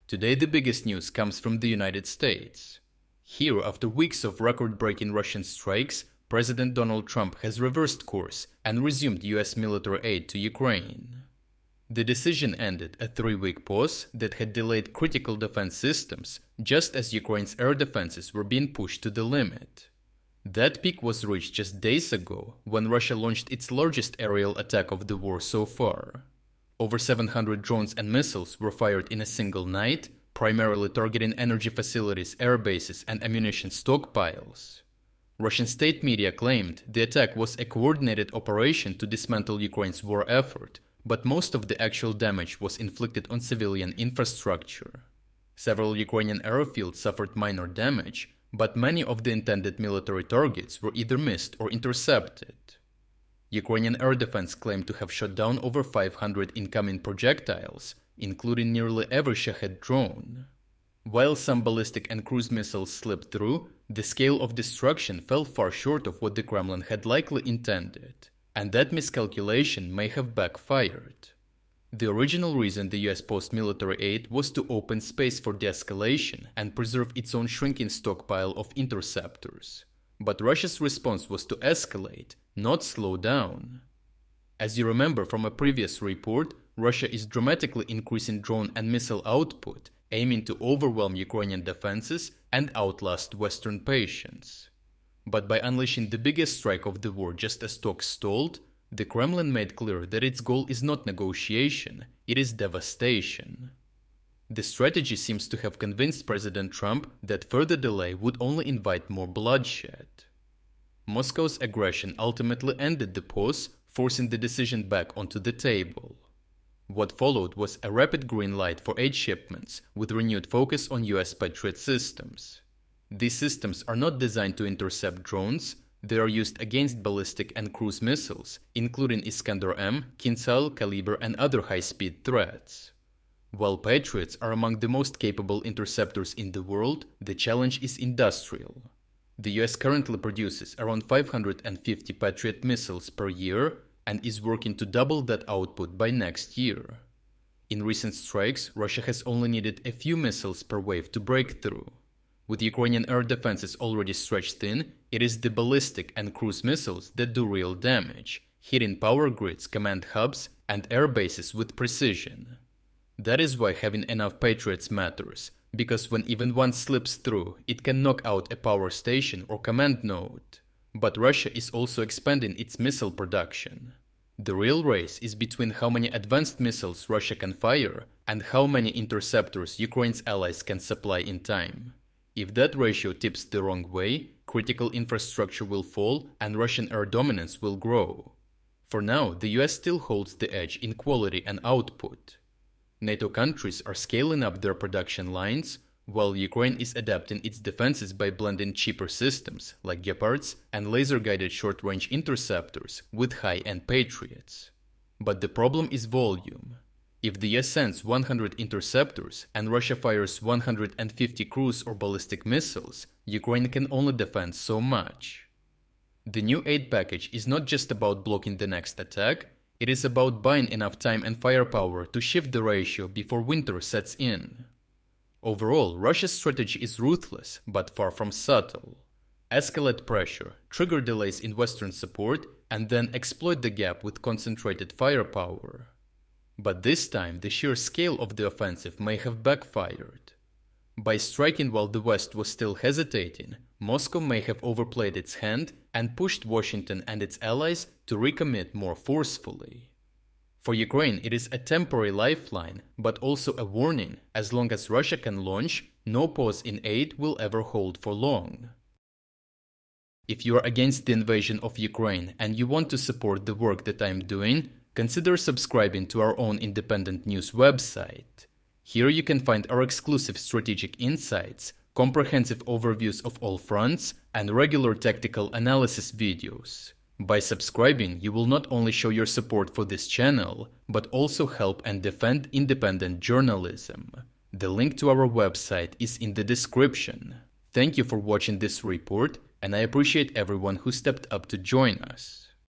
Today the biggest news comes from the United States. Here, after weeks of record-breaking Russian strikes, President Donald Trump has reversed course and resumed US military aid to Ukraine. The decision ended a 3-week pause that had delayed critical defense systems just as Ukraine's air defenses were being pushed to the limit. That peak was reached just days ago when Russia launched its largest aerial attack of the war so far. Over 700 drones and missiles were fired in a single night, primarily targeting energy facilities, airbases, and ammunition stockpiles. Russian state media claimed the attack was a coordinated operation to dismantle Ukraine's war effort, but most of the actual damage was inflicted on civilian infrastructure. Several Ukrainian airfields suffered minor damage, but many of the intended military targets were either missed or intercepted. Ukrainian air defense claimed to have shot down over 500 incoming projectiles, including nearly every Shahed drone. While some ballistic and cruise missiles slipped through, the scale of destruction fell far short of what the Kremlin had likely intended, and that miscalculation may have backfired. The original reason the US paused military aid was to open space for de-escalation and preserve its own shrinking stockpile of interceptors. But Russia's response was to escalate, not slow down. As you remember from a previous report, Russia is dramatically increasing drone and missile output, aiming to overwhelm Ukrainian defenses and outlast Western patience. But by unleashing the biggest strike of the war just as talks stalled, the Kremlin made clear that its goal is not negotiation, it is devastation. The strategy seems to have convinced President Trump that further delay would only invite more bloodshed. Moscow's aggression ultimately ended the pause, forcing the decision back onto the table. What followed was a rapid green light for aid shipments, with renewed focus on US Patriot systems. These systems are not designed to intercept drones, they are used against ballistic and cruise missiles, including Iskander-M, Kinzhal, Kaliber, and other high-speed threats. While Patriots are among the most capable interceptors in the world, the challenge is industrial. The US currently produces around 550 Patriot missiles per year, and is working to double that output by next year. In recent strikes, Russia has only needed a few missiles per wave to break through. With Ukrainian air defenses already stretched thin, it is the ballistic and cruise missiles that do real damage, hitting power grids, command hubs, and air bases with precision. That is why having enough Patriots matters, because when even one slips through, it can knock out a power station or command node. But Russia is also expanding its missile production. The real race is between how many advanced missiles Russia can fire and how many interceptors Ukraine's allies can supply in time. If that ratio tips the wrong way, critical infrastructure will fall and Russian air dominance will grow. For now, the US still holds the edge in quality and output. NATO countries are scaling up their production lines, while Ukraine is adapting its defenses by blending cheaper systems like Gepards and laser-guided short-range interceptors with high-end Patriots. But the problem is volume. If the US sends 100 interceptors and Russia fires 150 cruise or ballistic missiles, Ukraine can only defend so much. The new aid package is not just about blocking the next attack, it is about buying enough time and firepower to shift the ratio before winter sets in. Overall, Russia's strategy is ruthless, but far from subtle. Escalate pressure, trigger delays in Western support, and then exploit the gap with concentrated firepower. But this time, the sheer scale of the offensive may have backfired. By striking while the West was still hesitating, Moscow may have overplayed its hand and pushed Washington and its allies to recommit more forcefully. For Ukraine, it is a temporary lifeline, but also a warning: as long as Russia can launch, no pause in aid will ever hold for long. If you are against the invasion of Ukraine and you want to support the work that I am doing, consider subscribing to our own independent news website. Here you can find our exclusive strategic insights, comprehensive overviews of all fronts, and regular tactical analysis videos. By subscribing, you will not only show your support for this channel, but also help and defend independent journalism. The link to our website is in the description. Thank you for watching this report, and I appreciate everyone who stepped up to join us.